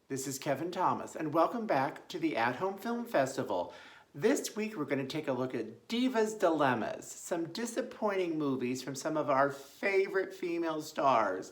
This is Kevin Thomas, and welcome back to the At Home Film Festival. This week we're going to take a look at Diva's Dilemmas, some disappointing movies from some of our favorite female stars.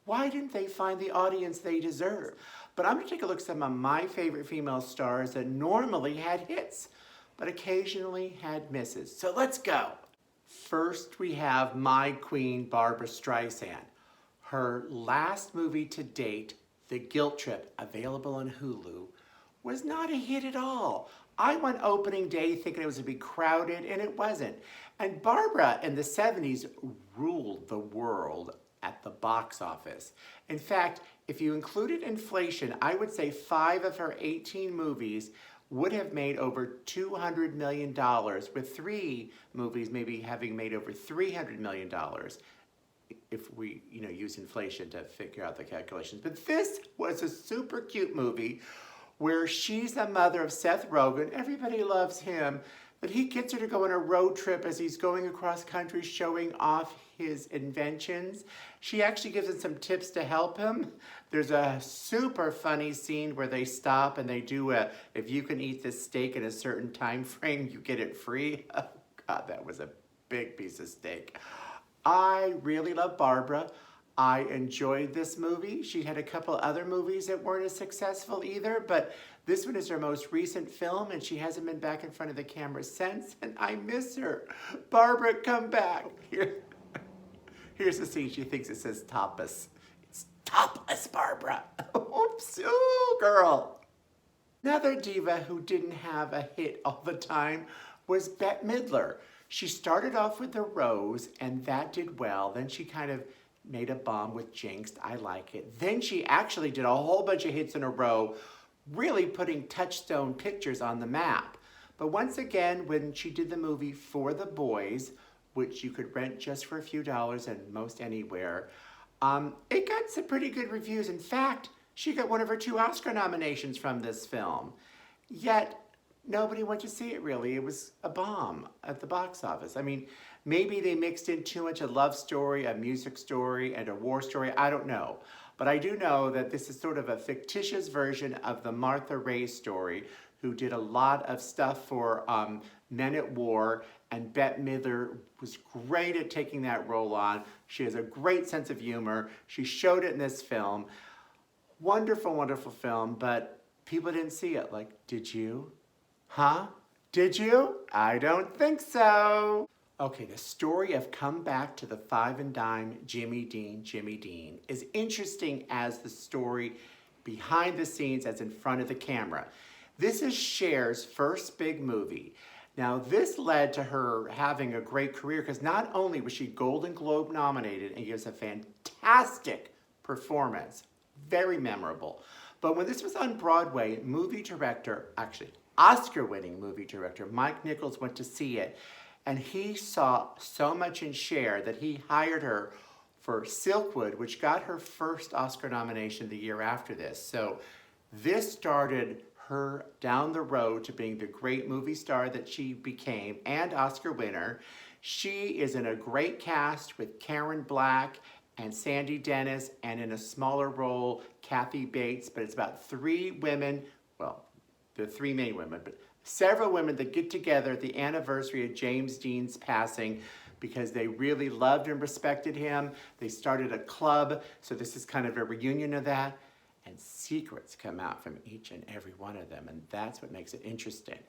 Why didn't they find the audience they deserve? But I'm going to take a look at some of my favorite female stars that normally had hits, but occasionally had misses. So let's go. First we have my queen, Barbra Streisand. Her last movie to date, The Guilt Trip, available on Hulu, was not a hit at all. I went opening day thinking it was going to be crowded, and it wasn't. And Barbra in the 70s ruled the world at the box office. In fact, if you included inflation, I would say 5 of her 18 movies would have made over $200 million, with 3 movies maybe having made over $300 million. If we, use inflation to figure out the calculations. But this was a super cute movie where she's the mother of Seth Rogen. Everybody loves him. But he gets her to go on a road trip as he's going across country showing off his inventions. She actually gives him some tips to help him. There's a super funny scene where they stop and they do if you can eat this steak in a certain time frame, you get it free. Oh God, that was a big piece of steak. I really love Barbra. I enjoyed this movie. She had a couple other movies that weren't as successful either, but this one is her most recent film, and she hasn't been back in front of the camera since, and I miss her. Barbra, come back. Here's the scene. She thinks it says topless. It's topless, Barbra. Oops, ooh, girl. Another diva who didn't have a hit all the time was Bette Midler. She started off with The Rose, and that did well. Then she kind of made a bomb with Jinxed. I like it. Then she actually did a whole bunch of hits in a row, really putting Touchstone Pictures on the map. But once again, when she did the movie For the Boys, which you could rent just for a few dollars and most anywhere, it got some pretty good reviews. In fact, she got one of her 2 Oscar nominations from this film. Yet, nobody went to see it really. It was a bomb at the box office. I mean, maybe they mixed in too much a love story, a music story, and a war story. I don't know. But I do know that this is sort of a fictitious version of the Martha Raye story, who did a lot of stuff for Men at War, and Bette Midler was great at taking that role on. She has a great sense of humor. She showed it in this film. Wonderful, wonderful film, but people didn't see it. Like, did you? Huh? Did you? I don't think so. Okay, the story of Come Back to the Five and Dime, Jimmy Dean, is interesting as the story behind the scenes as in front of the camera. This is Cher's first big movie. Now, this led to her having a great career because not only was she Golden Globe nominated and gives a fantastic performance, very memorable, but when this was on Broadway, movie director, actually Oscar-winning movie director Mike Nichols went to see it, and he saw so much in Cher that he hired her for Silkwood, which got her first Oscar nomination the year after this. So this started her down the road to being the great movie star that she became and Oscar winner. She is in a great cast with Karen Black and Sandy Dennis, and in a smaller role, Kathy Bates, but it's about 3 women, well, there are 3 main women, but several women that get together at the anniversary of James Dean's passing because they really loved and respected him. They started a club, so this is kind of a reunion of that. And secrets come out from each and every one of them, and that's what makes it interesting.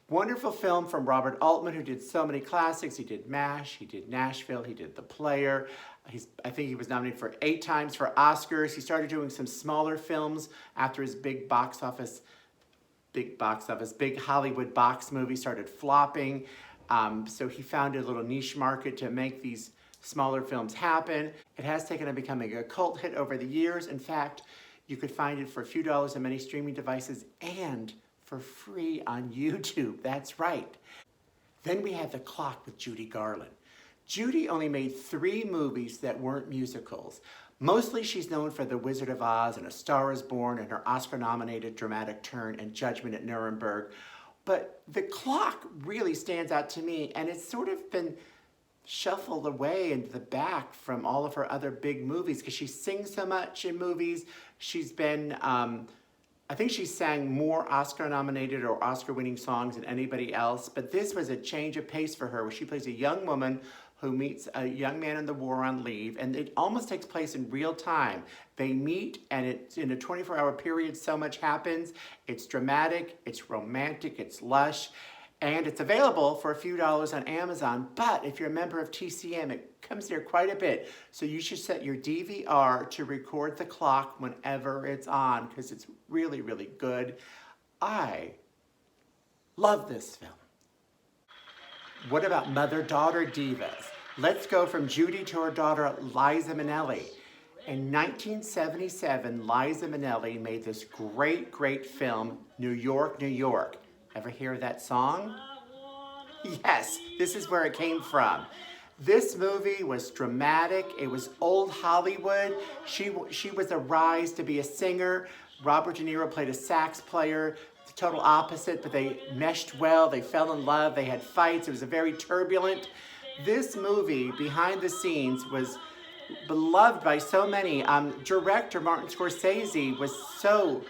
Wonderful film from Robert Altman, who did so many classics. He did MASH, he did Nashville, he did The Player. I think he was nominated for 8 times for Oscars. He started doing some smaller films after his big Hollywood box movie started flopping. So he found a little niche market to make these smaller films happen. It has taken on becoming a cult hit over the years. In fact, you could find it for a few dollars on many streaming devices and for free on YouTube. That's right. Then we had The Clock with Judy Garland. Judy only made 3 movies that weren't musicals. Mostly she's known for The Wizard of Oz and A Star is Born and her Oscar-nominated dramatic turn and Judgment at Nuremberg. But The Clock really stands out to me, and it's sort of been shuffled away into the back from all of her other big movies because she sings so much in movies. She's been, I think she sang more Oscar-nominated or Oscar-winning songs than anybody else, but this was a change of pace for her, where she plays a young woman who meets a young man in the war on leave, and it almost takes place in real time. They meet, and it's in a 24-hour period, so much happens. It's dramatic, it's romantic, it's lush, and it's available for a few dollars on Amazon, but if you're a member of TCM, it comes there quite a bit. So you should set your DVR to record the clock whenever it's on, because it's really, really good. I love this film. What about mother-daughter divas? Let's go from Judy to her daughter, Liza Minnelli. In 1977, Liza Minnelli made this great, great film, New York, New York. Ever hear that song? Yes, this is where it came from. This movie was dramatic. It was old Hollywood. She was a rise to be a singer. Robert De Niro played a sax player. The total opposite, but they meshed well. They fell in love. They had fights. It was a very turbulent. This movie, behind the scenes, was beloved by so many. Director Martin Scorsese was so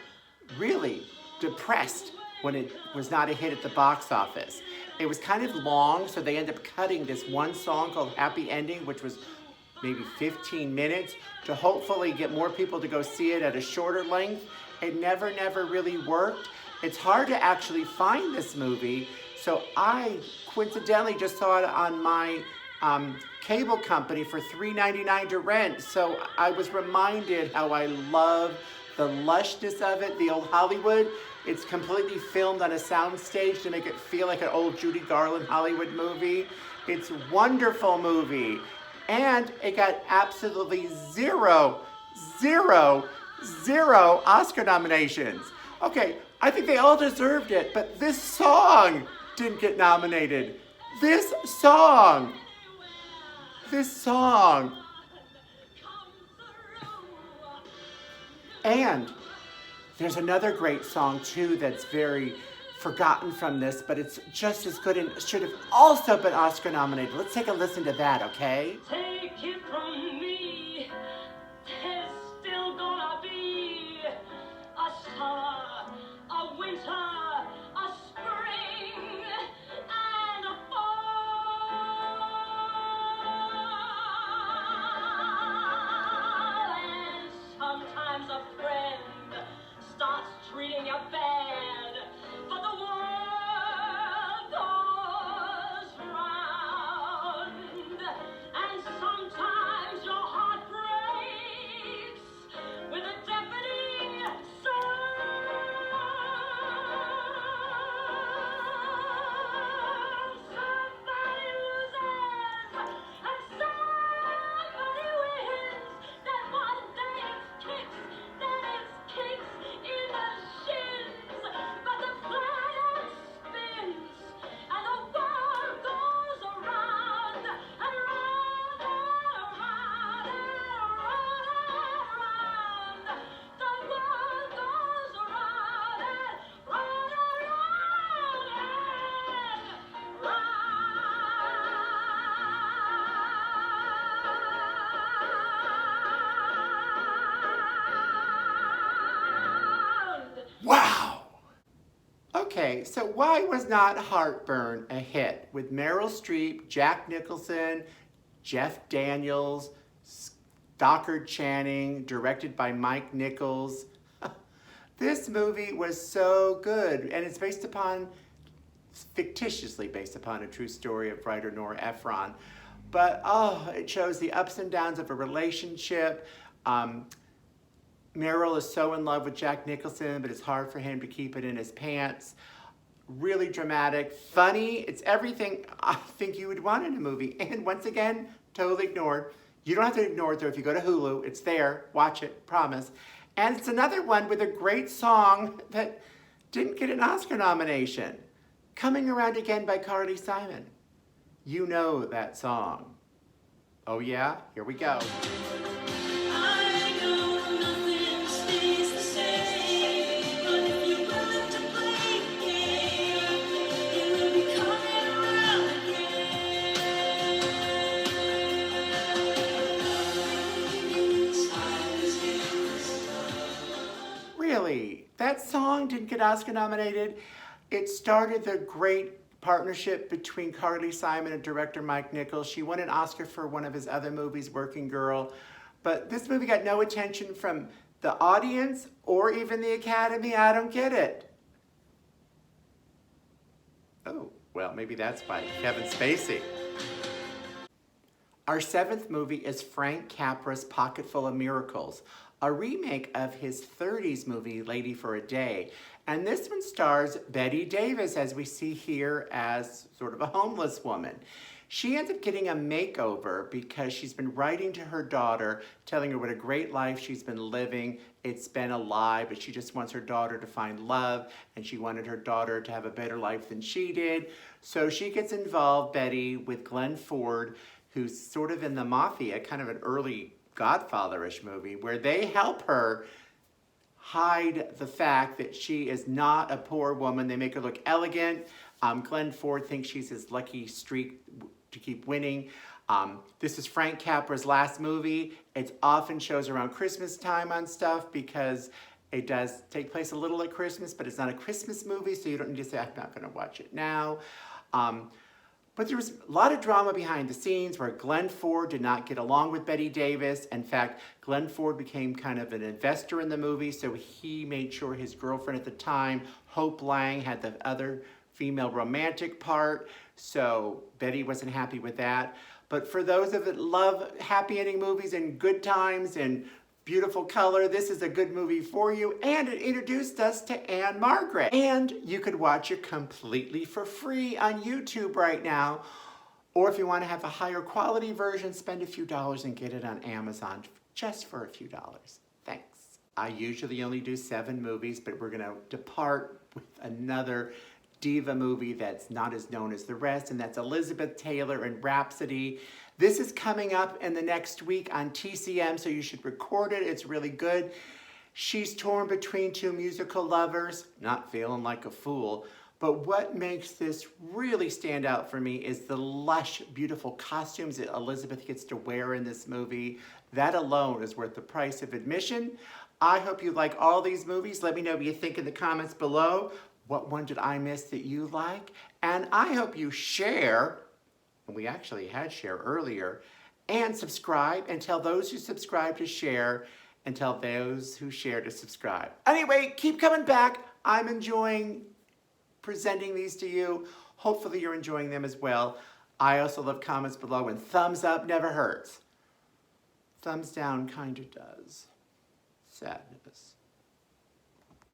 really depressed when it was not a hit at the box office. It was kind of long, so they ended up cutting this one song called Happy Ending, which was maybe 15 minutes, to hopefully get more people to go see it at a shorter length. It never really worked. It's hard to actually find this movie, so I coincidentally just saw it on my cable company for $3.99 to rent, so I was reminded how I love the lushness of it, the old Hollywood. It's completely filmed on a soundstage to make it feel like an old Judy Garland Hollywood movie. It's a wonderful movie. And it got absolutely zero Oscar nominations. Okay, I think they all deserved it, but this song didn't get nominated. This song. And there's another great song too that's very forgotten from this, but it's just as good and should have also been Oscar nominated. Let's take a listen to that, okay? Take it from me, there's still gonna be a summer, a winter, a spring, and a fall. And sometimes a friend starts treating you bad, but the world goes round, and sometimes your heart breaks with a deafening sound. Somebody loses and somebody wins. Then one day it's kicks, then it's kicks in the shins. But the planet spins and the world goes around and round and around and around. The world goes around and round and round. Wow! Okay, so why was not Heartburn a hit with Meryl Streep, Jack Nicholson, Jeff Daniels, Stockard Channing, directed by Mike Nichols? This movie was so good, and it's fictitiously based upon a true story of writer Nora Ephron. But it shows the ups and downs of a relationship. Meryl is so in love with Jack Nicholson, but it's hard for him to keep it in his pants. Really dramatic, funny. It's everything I think you would want in a movie. And once again, totally ignored. You don't have to ignore it though. If you go to Hulu, it's there. Watch it, promise. And it's another one with a great song that didn't get an Oscar nomination. Coming Around Again by Carly Simon. You know that song. Oh yeah? Here we go. I know nothing stays the same, but if you want to play the game, you will be coming around again. Really? That song didn't get Oscar nominated. It started the great partnership between Carly Simon and director Mike Nichols. She won an Oscar for one of his other movies, Working Girl. But this movie got no attention from the audience or even the Academy. I don't get it. Oh, well, maybe that's why. Kevin Spacey. Our seventh movie is Frank Capra's Pocketful of Miracles, a remake of his 30s movie, Lady for a Day. And this one stars Bette Davis, as we see here, as sort of a homeless woman. She ends up getting a makeover because she's been writing to her daughter, telling her what a great life she's been living. It's been a lie, but she just wants her daughter to find love, and she wanted her daughter to have a better life than she did. So she gets involved, Betty, with Glenn Ford, who's sort of in the mafia, kind of an early Godfather-ish movie, where they help her hide the fact that she is not a poor woman. They make her look elegant. Glenn Ford thinks she's his lucky streak to keep winning. This is Frank Capra's last movie. It often shows around Christmas time on stuff because it does take place a little at Christmas, but it's not a Christmas movie, so you don't need to say, I'm not going to watch it now. But there was a lot of drama behind the scenes where Glenn Ford did not get along with Bette Davis. In fact, Glenn Ford became kind of an investor in the movie, so he made sure his girlfriend at the time, Hope Lang, had the other female romantic part, so Betty wasn't happy with that. But for those of that love happy ending movies and good times and beautiful color, this is a good movie for you, and it introduced us to Anne Margaret. And you could watch it completely for free on YouTube right now, or if you want to have a higher quality version, spend a few dollars and get it on Amazon just for a few dollars. Thanks. I usually only do 7 movies, but we're gonna depart with another Diva movie that's not as known as the rest, and that's Elizabeth Taylor in Rhapsody. This is coming up in the next week on TCM, so you should record it. It's really good. She's torn between 2 musical lovers, not feeling like a fool, but what makes this really stand out for me is the lush, beautiful costumes that Elizabeth gets to wear in this movie. That alone is worth the price of admission. I hope you like all these movies. Let me know what you think in the comments below. What one did I miss that you like? And I hope you share, and we actually had Cher earlier, and subscribe, and tell those who subscribe to share, and tell those who share to subscribe. Anyway, keep coming back. I'm enjoying presenting these to you. Hopefully you're enjoying them as well. I also love comments below, and thumbs up never hurts. Thumbs down kind of does. Sadness.